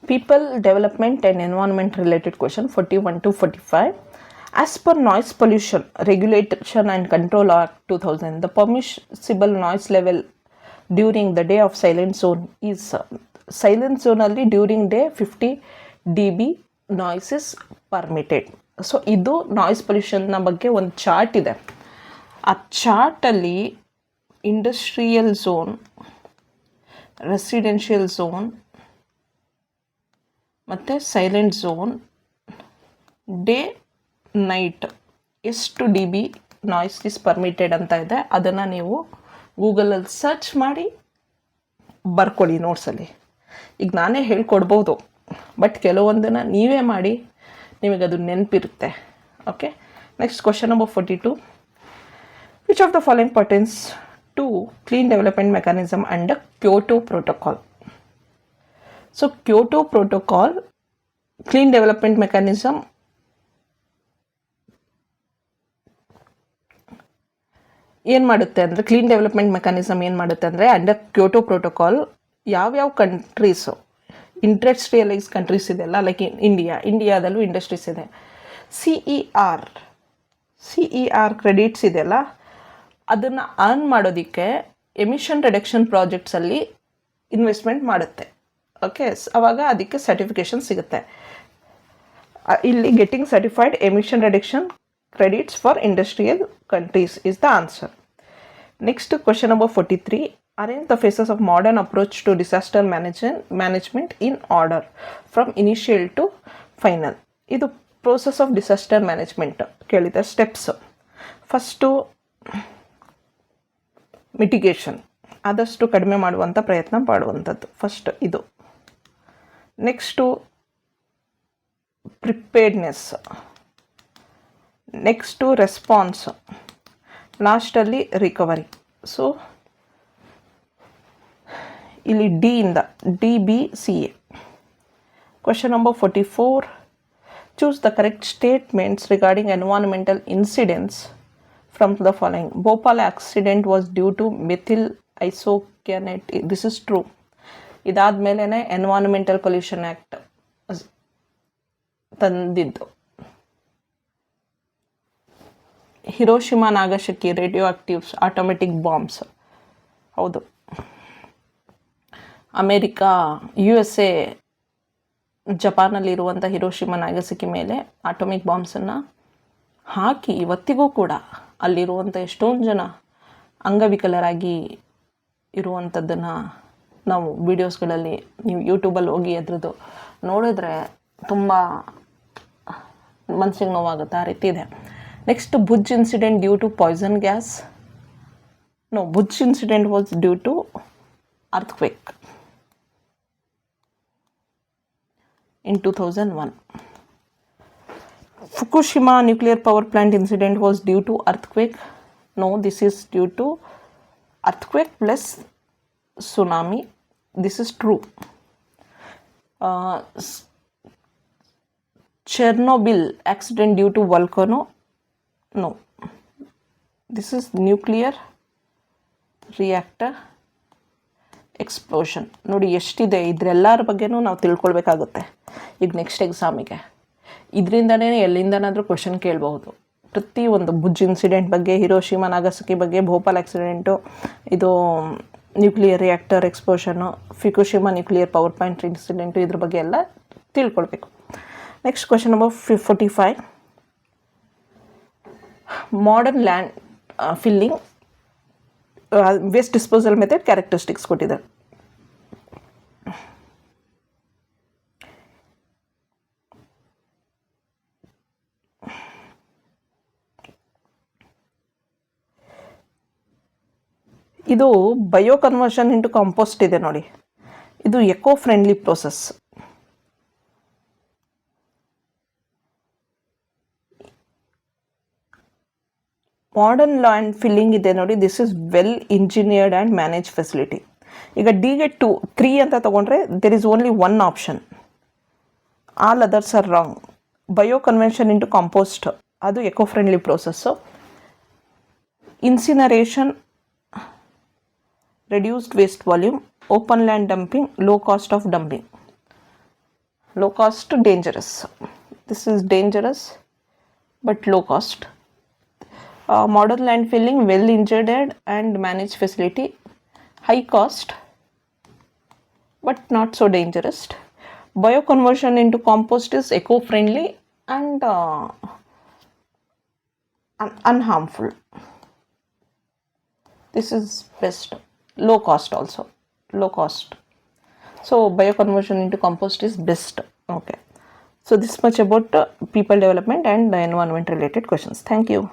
People, development and environment related question 41 to 45. As per Noise Pollution Regulation and Control Act 2000, the permissible noise level during the day of silent zone is silent zone ಅಲ್ಲಿ during day 50 dB noise is permitted. So ಇದು noise ಪೊಲ್ಯೂಷನ್ನ ಬಗ್ಗೆ ಒಂದು chart ಇದೆ. ಆ ಚಾರ್ಟಲ್ಲಿ industrial zone, residential zone ಮತ್ತು silent zone, day night ಎಷ್ಟು D B noise is permitted ಅಂತ ಇದೆ. ಅದನ್ನು ನೀವು ಗೂಗಲಲ್ಲಿ ಸರ್ಚ್ ಮಾಡಿ ಬರ್ಕೊಳ್ಳಿ ನೋಟ್ಸಲ್ಲಿ. ಈಗ ನಾನೇ ಹೇಳ್ಕೊಡ್ಬೋದು, ಬಟ್ ಕೆಲವೊಂದನ್ನು ನೀವೇ ಮಾಡಿ ನಿಮಗದು ನೆನಪಿರುತ್ತೆ. Okay, next question number 42. Which of the following pertains to clean development mechanism under Kyoto protocol? So Kyoto protocol clean development mechanism ಏನು ಮಾಡುತ್ತೆ ಅಂದರೆ, ಕ್ಲೀನ್ ಡೆವಲಪ್ಮೆಂಟ್ ಮೆಕ್ಯಾನಿಸಮ್ ಏನು ಮಾಡುತ್ತೆ ಅಂದರೆ, ಅಂಡರ್ ಕ್ಯೋಟೋ ಪ್ರೋಟೋಕಾಲ್ ಯಾವ್ಯಾವ ಕಂಟ್ರೀಸು, ಇಂಡಸ್ಟ್ರಿಯಲೈಸ್ ಕಂಟ್ರೀಸ್ ಇದೆಲ್ಲ, like ಇಂಡಿಯಾದಲ್ಲೂ industries ಇದೆ, ಸಿ ಇ ಆರ್ ಕ್ರೆಡಿಟ್ಸ್ ಇದೆಯಲ್ಲ, ಅದನ್ನು ಅರ್ನ್ ಮಾಡೋದಕ್ಕೆ ಎಮಿಷನ್ ರಿಡಕ್ಷನ್ ಪ್ರಾಜೆಕ್ಟ್ಸಲ್ಲಿ ಇನ್ವೆಸ್ಟ್ಮೆಂಟ್ ಮಾಡುತ್ತೆ. ಓಕೆ, ಅವಾಗ ಅದಕ್ಕೆ ಸರ್ಟಿಫಿಕೇಷನ್ ಸಿಗುತ್ತೆ. ಇಲ್ಲಿ getting certified emission reduction credits for industrial countries is the answer. Next, question number 43. Arrange the phases of modern approach to disaster management in order from initial to final. ಇದು process of disaster management ಕೇಳಿದ steps. First mitigation, ಆದಷ್ಟು ಕಡಿಮೆ ಮಾಡುವಂಥ ಪ್ರಯತ್ನ ಮಾಡುವಂಥದ್ದು first ಇದು. Next preparedness, next response, ಲಾಸ್ಟಲ್ಲಿ recovery. So ಇಲ್ಲಿ ಡಿ ಇಂದ DBCA. Question number 44. Choose the correct statements regarding environmental incidents from the following. Bhopal accident was due to methyl isocyanate. This is true. ಇದಾದಮೇಲೆ ಎನ್ವೈರನ್ಮೆಂಟಲ್ ಪೊಲ್ಯೂಷನ್ ಆ್ಯಕ್ಟ್ ತಂದಿದ್ದು. Hiroshima Nagasaki radioactives automatic bombs. ಹೌದು, America, USA, ಜಪಾನಲ್ಲಿರುವಂಥ Hiroshima Nagasaki ಮೇಲೆ atomic ಬಾಂಬ್ಸನ್ನು ಹಾಕಿ ಇವತ್ತಿಗೂ ಕೂಡ ಅಲ್ಲಿರುವಂಥ ಎಷ್ಟೊಂದು ಜನ ಅಂಗವಿಕಲರಾಗಿ ಇರುವಂಥದ್ದನ್ನು ನಾವು ವೀಡಿಯೋಸ್ಗಳಲ್ಲಿ, ನೀವು ಯೂಟ್ಯೂಬಲ್ಲಿ ಹೋಗಿ ಅದ್ರದ್ದು ನೋಡಿದ್ರೆ ತುಂಬ ಮನಸ್ಸಿಗೆ ನೋವಾಗುತ್ತೆ. ಆ ರೀತಿ ಇದೆ. Next, Bhuj incident due to poison gas. No, Bhuj incident was due to earthquake in 2001. Fukushima nuclear power plant incident was due to earthquake. No, this is due to earthquake plus tsunami. This is true. Chernobyl accident due to volcano. No, this is nuclear reactor explosion. ನೋಡಿ ಎಷ್ಟಿದೆ, ಇದರೆಲ್ಲರ ಬಗ್ಗೆನೂ ನಾವು ತಿಳ್ಕೊಳ್ಬೇಕಾಗುತ್ತೆ ಈಗ next ಎಕ್ಸಾಮಿಗೆ. ಇದರಿಂದನೇ ಎಲ್ಲಿಂದನಾದರೂ question ಕೇಳಬಹುದು. ಪ್ರತಿಯೊಂದು Bhuj incident ಬಗ್ಗೆ, Hiroshima Nagasaki ಬಗ್ಗೆ, Bhopal accident, ಇದು nuclear reactor explosion, Fukushima nuclear power plant incident, ಇದ್ರ ಬಗ್ಗೆ ಎಲ್ಲ ತಿಳ್ಕೊಳ್ಬೇಕು. Next question number 45. Modern land filling waste disposal method characteristics ಕೊಟ್ಟಿದ್ದಾರೆ. ಇದು ಬಯೋ ಕನ್ವರ್ಷನ್ ಇಂಟು ಕಾಂಪೋಸ್ಟ್ ಇದೆ ನೋಡಿ. ಇದು eco friendly process. Modern land filling ಇದೆ ನೋಡಿ. This is well engineered and manage facility. ಈಗ ಡಿಗೆ 3 ಅಂತ ತೊಗೊಂಡ್ರೆ there is only one option, all others are wrong. Bio convention into compost ಅದು eco friendly process. Incineration, reduced waste volume, open land dumping, low cost of dumping. low cost to dangerous. This is dangerous but low cost. Modern landfilling, well engineered and managed facility, high cost but not so dangerous. Bioconversion into compost is eco-friendly and unharmful. This is best. Low cost also. Low cost. So bioconversion into compost is best. Okay. So this much about people development and environment related questions. Thank you.